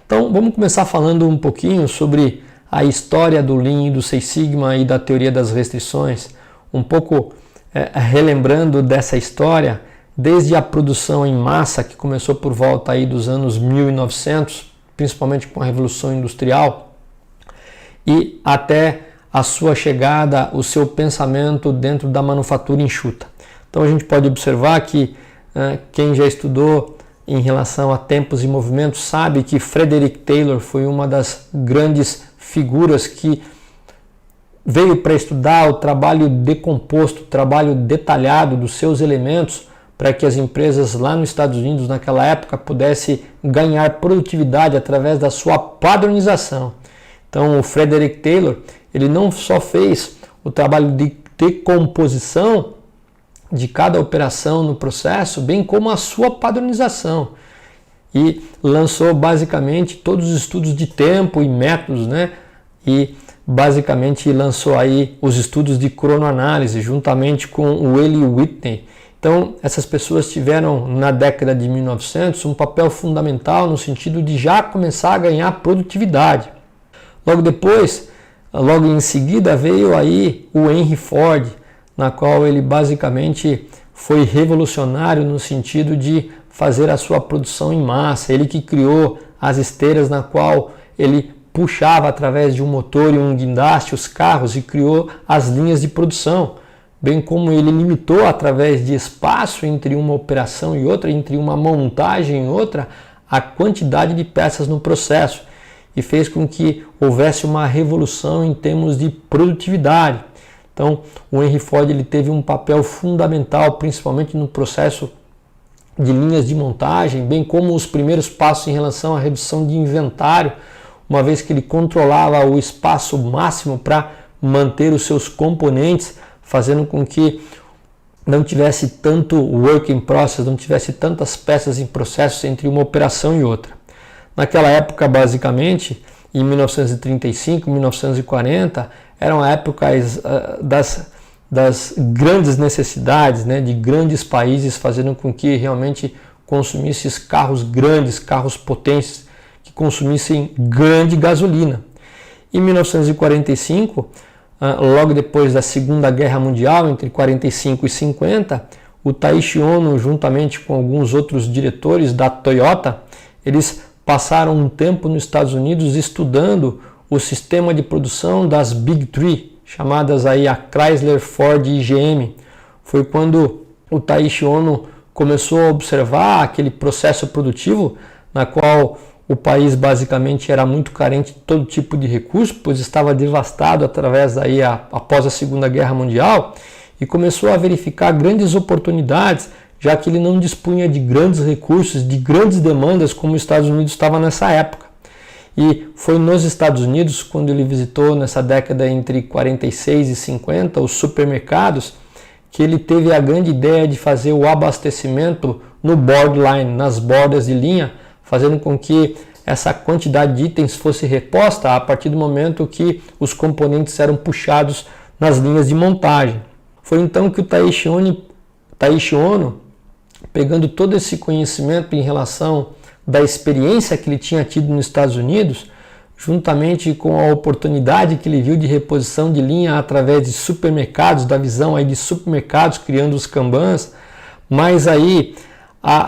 Então vamos começar falando um pouquinho sobre a história do Lean, do Six Sigma e da teoria das restrições, um pouco relembrando dessa história, desde a produção em massa, que começou por volta aí dos anos 1900, principalmente com a Revolução Industrial, e até a sua chegada, o seu pensamento dentro da manufatura enxuta. Então a gente pode observar que quem já estudou em relação a tempos e movimentos sabe que Frederick Taylor foi uma das grandes figuras que veio para estudar o trabalho decomposto, o trabalho detalhado dos seus elementos, para que as empresas lá nos Estados Unidos naquela época pudessem ganhar produtividade através da sua padronização. Então o Frederick Taylor, ele não só fez o trabalho de decomposição de cada operação no processo, bem como a sua padronização, e lançou basicamente todos os estudos de tempo e métodos, né? E basicamente lançou aí os estudos de cronoanálise juntamente com o Eli Whitney. Então essas pessoas tiveram na década de 1900 um papel fundamental no sentido de já começar a ganhar produtividade. Logo depois, logo em seguida veio aí o Henry Ford, na qual ele basicamente foi revolucionário no sentido de fazer a sua produção em massa. Ele que criou as esteiras na qual ele puxava através de um motor e um guindaste os carros e criou as linhas de produção, bem como ele limitou através de espaço entre uma operação e outra, entre uma montagem e outra, a quantidade de peças no processo e fez com que houvesse uma revolução em termos de produtividade. Então, o Henry Ford ele teve um papel fundamental, principalmente no processo de linhas de montagem, bem como os primeiros passos em relação à redução de inventário, uma vez que ele controlava o espaço máximo para manter os seus componentes, fazendo com que não tivesse tanto work in process, não tivesse tantas peças em processo entre uma operação e outra. Naquela época, basicamente, em 1935, 1940, eram épocas das grandes necessidades, né, de grandes países, fazendo com que realmente consumissem carros grandes, carros potentes, que consumissem grande gasolina. Em 1945, logo depois da Segunda Guerra Mundial, entre 45 e 50, o Taiichi Ohno, juntamente com alguns outros diretores da Toyota, eles passaram um tempo nos Estados Unidos estudando o sistema de produção das Big Three, chamadas aí a Chrysler, Ford e GM. Foi quando o Taiichi Ohno começou a observar aquele processo produtivo na qual o país basicamente era muito carente de todo tipo de recurso, pois estava devastado após a Segunda Guerra Mundial, e começou a verificar grandes oportunidades, já que ele não dispunha de grandes recursos, de grandes demandas como os Estados Unidos estava nessa época. E foi nos Estados Unidos, quando ele visitou nessa década entre 46 e 50 os supermercados, que ele teve a grande ideia de fazer o abastecimento no borderline, nas bordas de linha, fazendo com que essa quantidade de itens fosse reposta a partir do momento que os componentes eram puxados nas linhas de montagem. Foi então que o Taiichi Ohno, pegando todo esse conhecimento em relação da experiência que ele tinha tido nos Estados Unidos, juntamente com a oportunidade que ele viu de reposição de linha através de supermercados, da visão aí de supermercados criando os kanbans, mas aí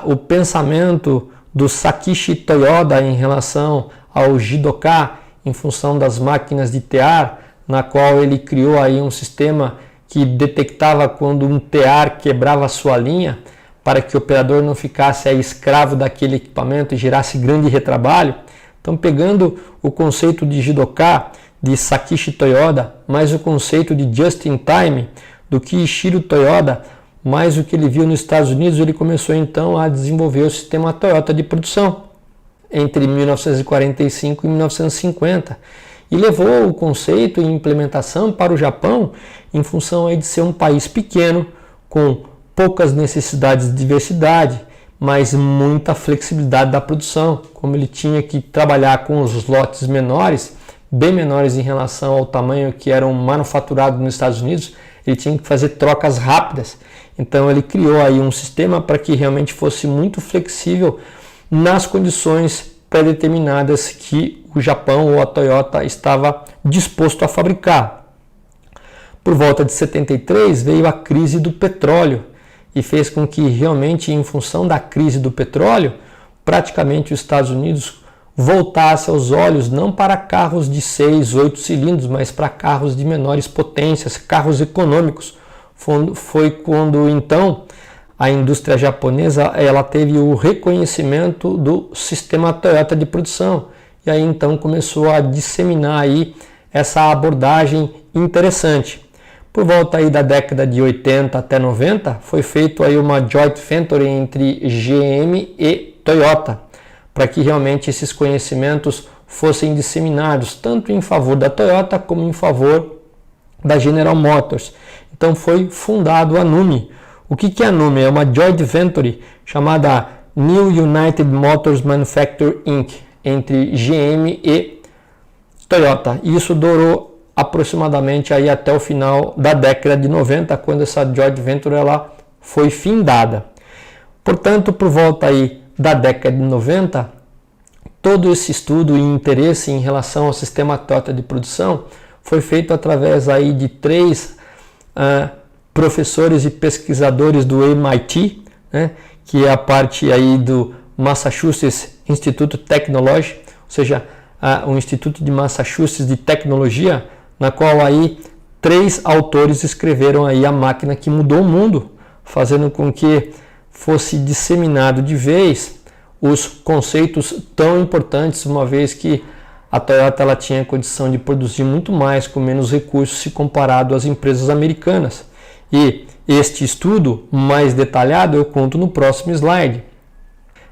o pensamento do Sakichi Toyoda em relação ao Jidoka em função das máquinas de tear, na qual ele criou aí um sistema que detectava quando um tear quebrava a sua linha, para que o operador não ficasse aí escravo daquele equipamento e gerasse grande retrabalho. Então, pegando o conceito de Jidoka, de Sakichi Toyoda, mais o conceito de Just-in-Time, do Kiichiro Toyoda, mais o que ele viu nos Estados Unidos, ele começou então a desenvolver o sistema Toyota de produção, entre 1945 e 1950. E levou o conceito e implementação para o Japão, em função aí de ser um país pequeno, com poucas necessidades de diversidade, mas muita flexibilidade da produção. Como ele tinha que trabalhar com os lotes menores, bem menores em relação ao tamanho que eram manufaturados nos Estados Unidos, ele tinha que fazer trocas rápidas. Então ele criou aí um sistema para que realmente fosse muito flexível nas condições pré-determinadas que o Japão ou a Toyota estava disposto a fabricar. Por volta de 73 veio a crise do petróleo e fez com que realmente, em função da crise do petróleo, praticamente os Estados Unidos voltasse os olhos não para carros de 6, 8 cilindros, mas para carros de menores potências, carros econômicos. Foi quando então a indústria japonesa ela teve o reconhecimento do sistema Toyota de produção e aí então começou a disseminar aí essa abordagem interessante. Por volta aí da década de 80 até 90 foi feito aí uma joint venture entre GM e Toyota para que realmente esses conhecimentos fossem disseminados tanto em favor da Toyota como em favor da General Motors. Então foi fundado a NUMMI. O que é a NUMMI? É uma joint venture chamada New United Motors Manufacturing Inc. entre GM e Toyota. E isso durou aproximadamente aí até o final da década de 90, quando essa joint venture ela foi findada. Portanto, por volta aí da década de 90, todo esse estudo e interesse em relação ao sistema Toyota de produção foi feito através aí de 3 professores e pesquisadores do MIT, né, que é a parte aí do Massachusetts Institute of Technology, ou seja, o Instituto de Massachusetts de Tecnologia, na qual aí 3 autores escreveram aí A Máquina que Mudou o Mundo, fazendo com que fosse disseminado de vez os conceitos tão importantes, uma vez que a Toyota ela tinha condição de produzir muito mais com menos recursos se comparado às empresas americanas. E este estudo mais detalhado eu conto no próximo slide.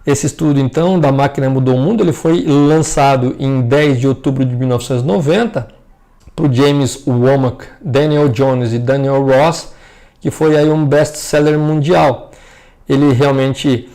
Esse estudo então da Máquina Mudou o Mundo ele foi lançado em 10 de outubro de 1990 por James Womack, Daniel Jones e Daniel Ross, que foi aí um best-seller mundial. Ele realmente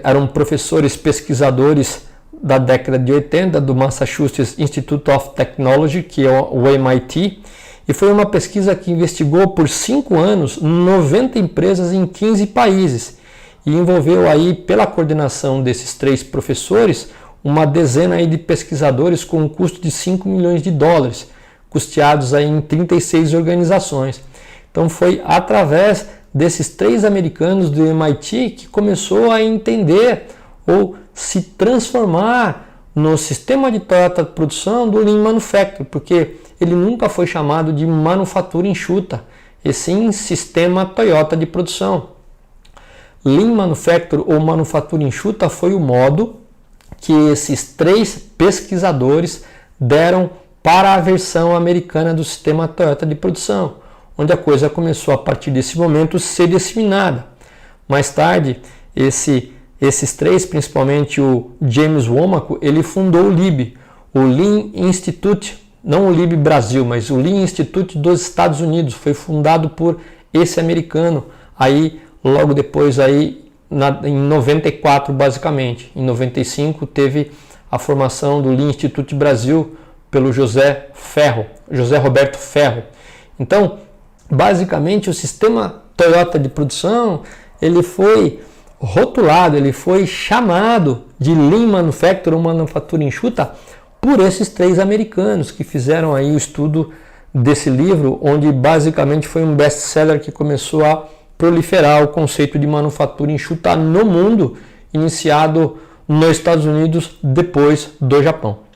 eram professores pesquisadores da década de 80 do Massachusetts Institute of Technology, que é o MIT, e foi uma pesquisa que investigou por 5 anos 90 empresas em 15 países e envolveu aí, pela coordenação desses 3 professores, uma dezena aí de pesquisadores com um custo de 5 milhões de dólares, custeados aí em 36 organizações. Então foi através desses 3 americanos do MIT que começou a entender ou se transformar no sistema de Toyota de produção do Lean Manufacturing, porque ele nunca foi chamado de manufatura enxuta, e sim sistema Toyota de produção. Lean Manufacturing ou manufatura enxuta foi o modo que esses 3 pesquisadores deram para a versão americana do sistema Toyota de produção, onde a coisa começou a partir desse momento a ser disseminada. Mais tarde, esses 3, principalmente o James Womack, ele fundou o LIB, o Lean Institute, não o LIB Brasil, mas o Lean Institute dos Estados Unidos, foi fundado por esse americano, aí logo depois aí em 94 basicamente. Em 95 teve a formação do Lean Institute Brasil pelo José Roberto Ferro. Então, basicamente o sistema Toyota de produção, ele foi rotulado, ele foi chamado de Lean Manufacturing ou manufatura enxuta por esses 3 americanos que fizeram aí o estudo desse livro, onde basicamente foi um best-seller que começou a proliferar o conceito de manufatura enxuta no mundo, iniciado nos Estados Unidos depois do Japão.